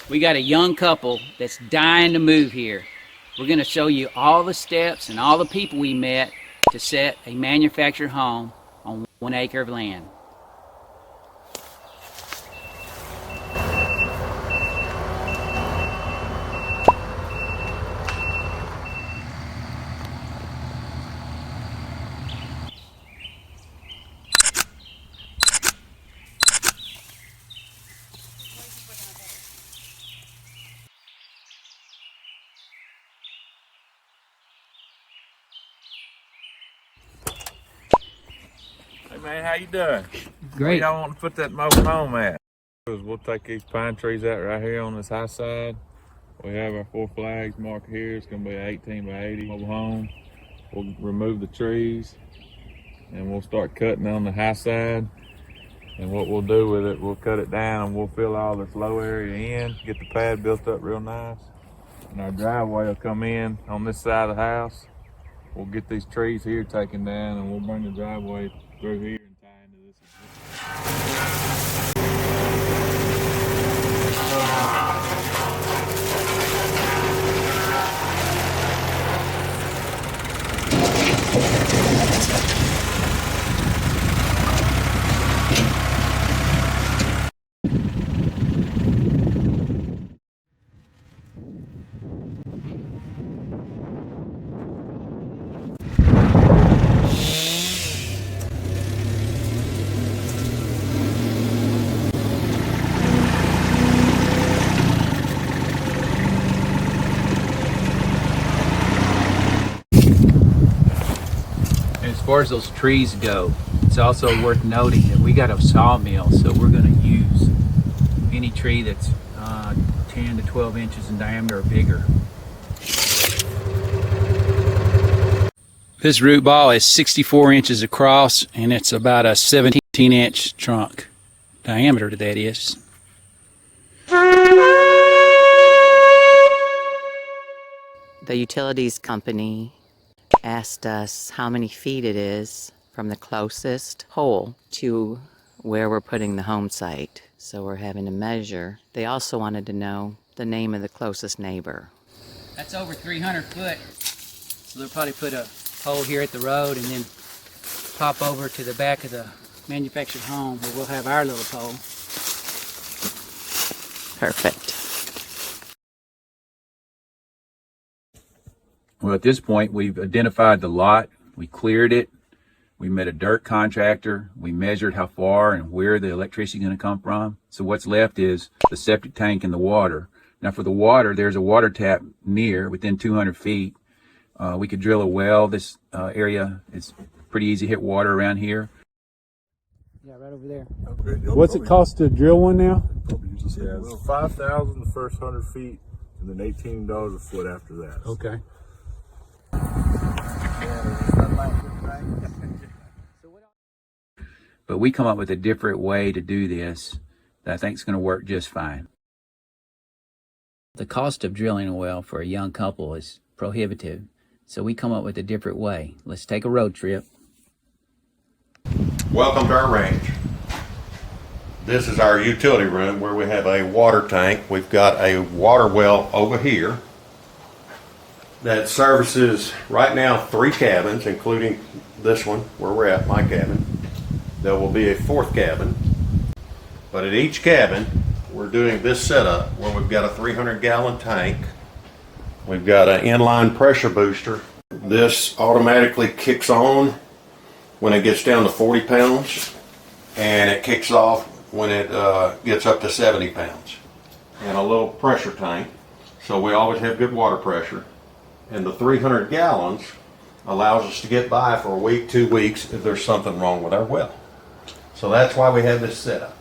We got a young couple that's dying to move here. We're going to show you all the steps and all the people we met to set a manufactured home on 1 acre of land. Hey man, how you doing? Great. Where y'all want to put that mobile home at? We'll take these pine trees out right here on this high side. We have our 4 flags marked here. It's going to be an 18 by 80 mobile home. We'll remove the trees and we'll start cutting on the high side. And what we'll do with it, we'll cut it down and we'll fill all this low area in, get the pad built up real nice. And our driveway will come in on this side of the house. We'll get these trees here taken down and we'll bring the driveway through here and tie into this. As far as those trees go, it's also worth noting that we got a sawmill, so we're going to use any tree that's 10 to 12 inches in diameter or bigger. This root ball is 64 inches across and it's about a 17-inch trunk diameter, that is. The utilities company asked us how many feet it is from the closest pole to where we're putting the home site. So we're having to measure. They also wanted to know the name of the closest neighbor. That's over 300 foot. So they'll probably put a pole here at the road and then pop over to the back of the manufactured home where we'll have our little pole. Perfect. Well, at this point, we've identified the lot, we cleared it, we met a dirt contractor, we measured how far and where the electricity is going to come from. So what's left is the septic tank and the water. Now for the water, there's a water tap near, within 200 feet. We could drill a well. This area, it's pretty easy to hit water around here. Yeah, right over there. What's it cost to drill one now? Yeah, it's 5,000 the first 100 feet, and then $18 a foot after that. Okay. But we come up with a different way to do this that I think is going to work just fine. The cost of drilling a well for a young couple is prohibitive, so we come up with a different way. Let's take a road trip. Welcome to our ranch. This is our utility room where we have a water tank. We've got a water well over here that services right now 3 cabins, including this one where we're at, my cabin. There will be a 4th cabin, but at each cabin we're doing this setup where we've got a 300-gallon tank. We've got an inline pressure booster. This automatically kicks on when it gets down to 40 pounds, and it kicks off when it gets up to 70 pounds. And a little pressure tank, so we always have good water pressure. And the 300 gallons allows us to get by for a week, 2 weeks if there's something wrong with our well. So that's why we have this set up.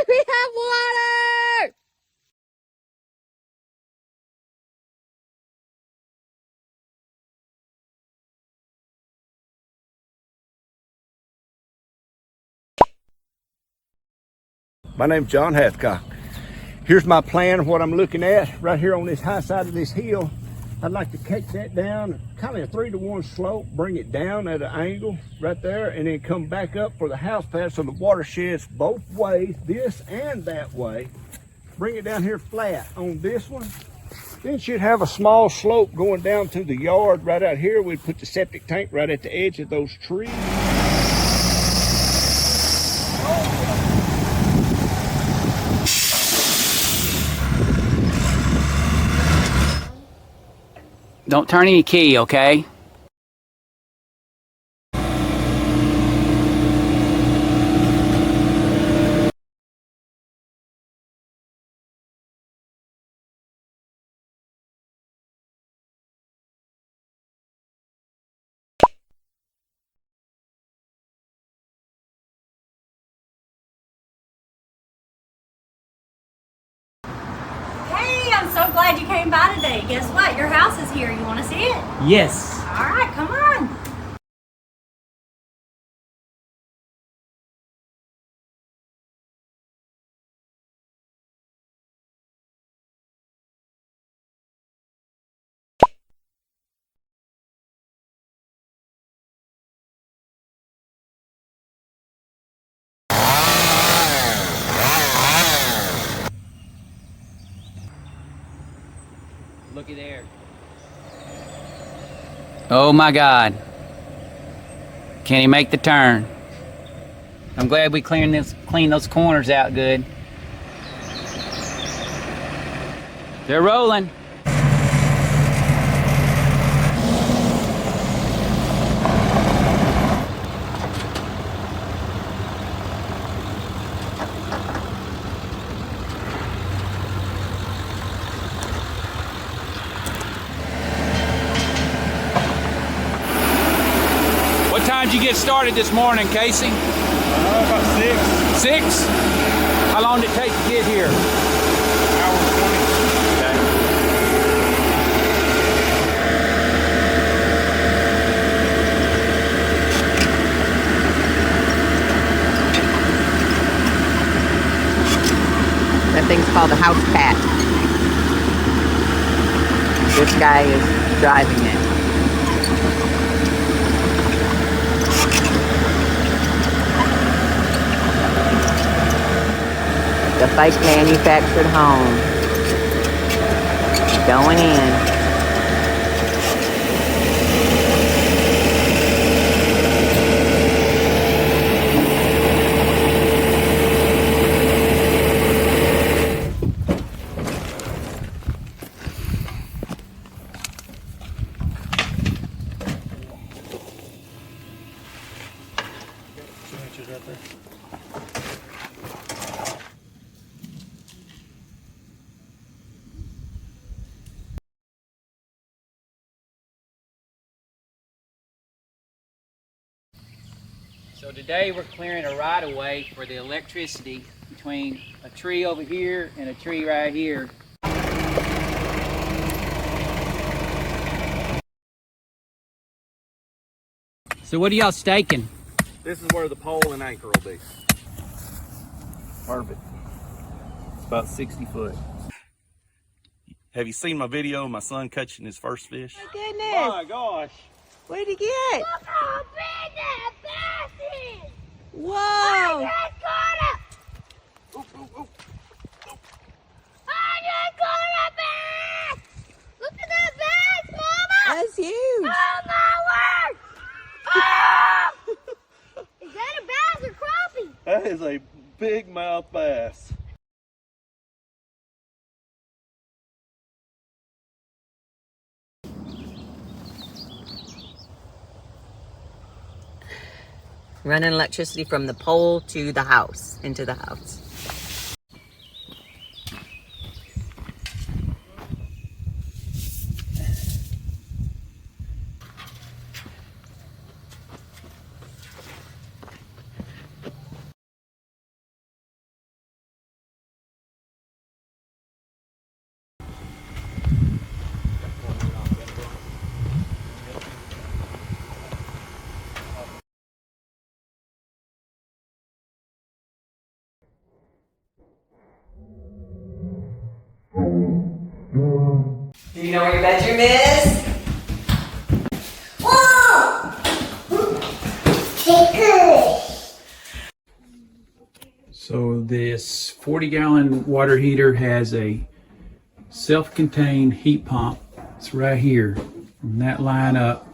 We have water! My name's John Hathcock. Here's my plan of what I'm looking at right here on this high side of this hill. I'd like to take that down, kind of a 3-to-1 slope, bring it down at an angle right there, and then come back up for the house pad so the water sheds both ways, this and that way. Bring it down here flat on this one. Then should have a small slope going down to the yard right out here. We'd put the septic tank right at the edge of those trees. Don't turn any key, okay? Hey, I'm so glad you came by today. Guess what? Your house is here. You want to see it? Yes. All right, come on. Looky there. Oh my God. Can he make the turn? I'm glad we cleaned those corners out good. They're rolling. What time did you get started this morning, Casey? About 6. 6? How long did it take to get here? Hour 20. That thing's called a house pat. This guy is driving it. The fake manufactured home. Going in. So today we're clearing a right-of-way for the electricity between a tree over here and a tree right here. So what are y'all staking? This is where the pole and anchor will be. Perfect. It's about 60 foot. Have you seen my video of my son catching his first fish? Oh, goodness. My gosh. What'd he get? Look how big that bass is. Whoa. I just caught it. I just caught a bass. Look at that bass, Mama. That's huge. Oh, my word. Oh! Is that a bass or crappie? That is a big mouth bass. Running electricity from the pole to the house, into the house. Do you know where your bedroom is? So this 40-gallon water heater has a self-contained heat pump. It's right here. From that line up,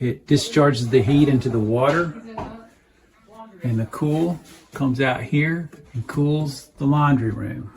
it discharges the heat into the water, and the cool comes out here and cools the laundry room.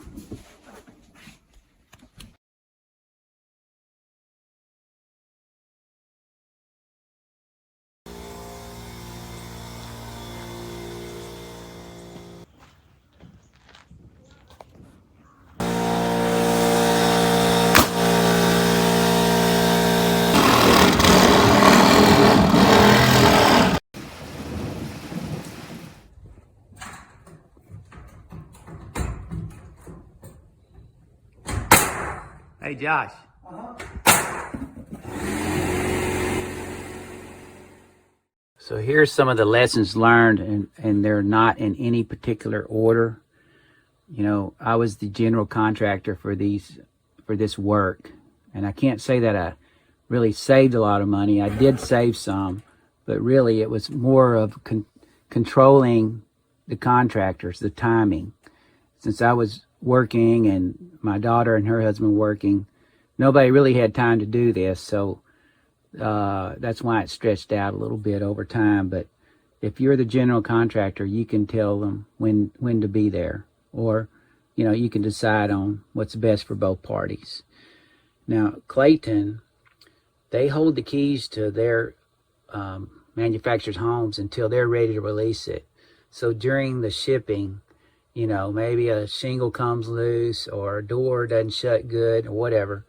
Hey, Josh. So here's some of the lessons learned, and they're not in any particular order. You know, I was the general contractor for this work, and I can't say that I really saved a lot of money. I did save some, but really it was more of controlling the contractors, the timing. Since I was working and my daughter and her husband working, nobody really had time to do this, so that's why it stretched out a little bit over time. But if you're the general contractor, you can tell them when to be there, or you know, you can decide on what's best for both parties. Now, Clayton, they hold the keys to their manufacturer's homes until they're ready to release it. So during the shipping, you know, maybe a shingle comes loose or a door doesn't shut good or whatever,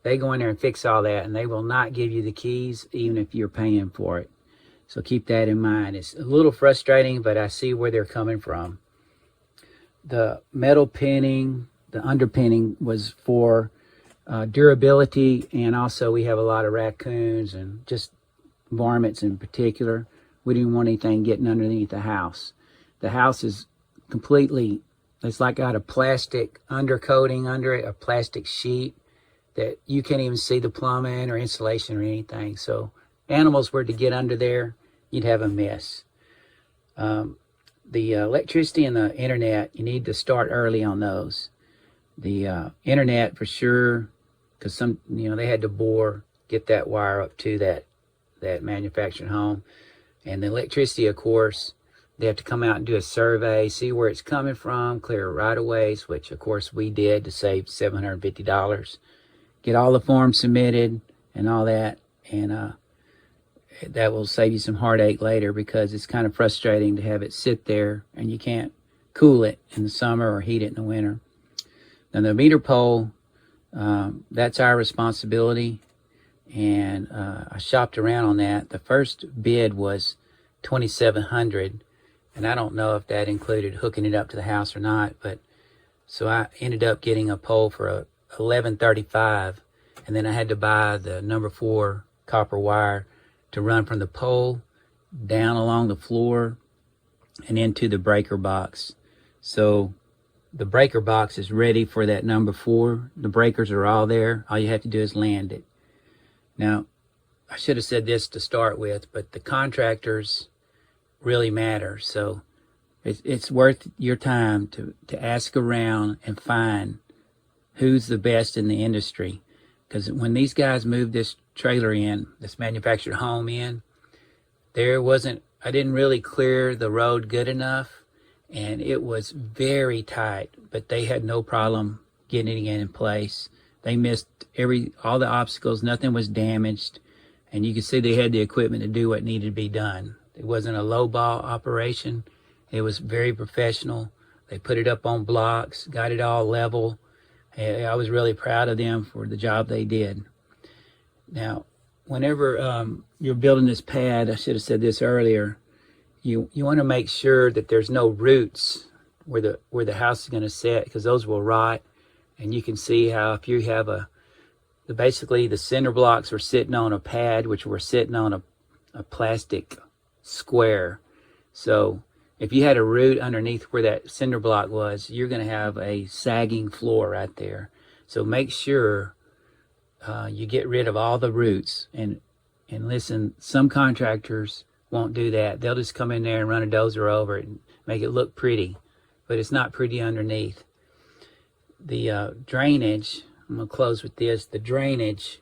they go in there and fix all that, and they will not give you the keys even if you're paying for it. So keep that in mind. It's a little frustrating, but I see where they're coming from. The metal pinning, the underpinning was for durability, and also we have a lot of raccoons and just varmints in particular. We didn't want anything getting underneath the house. The house is completely, it's like got a plastic undercoating under it, a plastic sheet that you can't even see the plumbing or insulation or anything. So animals were to get under there, you'd have a mess. The electricity and the internet, you need to start early on those. The internet for sure, because some, you know, they had to get that wire up to that manufactured home. And the electricity, of course, they have to come out and do a survey, see where it's coming from, clear right-of-ways, which of course we did to save $750. Get all the forms submitted and all that, and that will save you some heartache later, because it's kind of frustrating to have it sit there and you can't cool it in the summer or heat it in the winter. Now the meter pole, that's our responsibility, and I shopped around on that. The first bid was $2,700, and I don't know if that included hooking it up to the house or not, but so I ended up getting a pole for $1,135, and then I had to buy the number 4 copper wire to run from the pole down along the floor and into the breaker box. So the breaker box is ready for that number 4. The breakers are all there. All you have to do is land it. Now, I should have said this to start with, but the contractors really matter. So it's worth your time to ask around and find who's the best in the industry. Because when these guys moved this trailer in, this manufactured home in, I didn't really clear the road good enough, and it was very tight, but they had no problem getting it in place. They missed all the obstacles, nothing was damaged, and you could see they had the equipment to do what needed to be done. It wasn't a low-ball operation. It was very professional. They put it up on blocks, got it all level. I was really proud of them for the job they did. Now, whenever you're building this pad, I should have said this earlier, you want to make sure that there's no roots where the house is going to sit, because those will rot. And you can see how if you have basically the cinder blocks are sitting on a pad, which we're sitting on a plastic square. So if you had a root underneath where that cinder block was, you're going to have a sagging floor right there. So make sure you get rid of all the roots. And listen, some contractors won't do that. They'll just come in there and run a dozer over it and make it look pretty, but it's not pretty underneath. The drainage, I'm gonna close with this. The drainage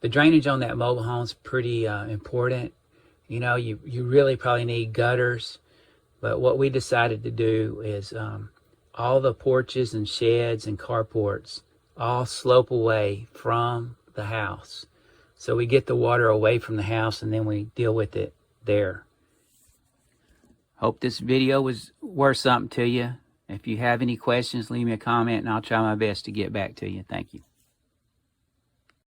on that mobile home is pretty important. You know, you really probably need gutters, but what we decided to do is all the porches and sheds and carports all slope away from the house. So we get the water away from the house and then we deal with it there. Hope this video was worth something to you. If you have any questions, leave me a comment and I'll try my best to get back to you. Thank you.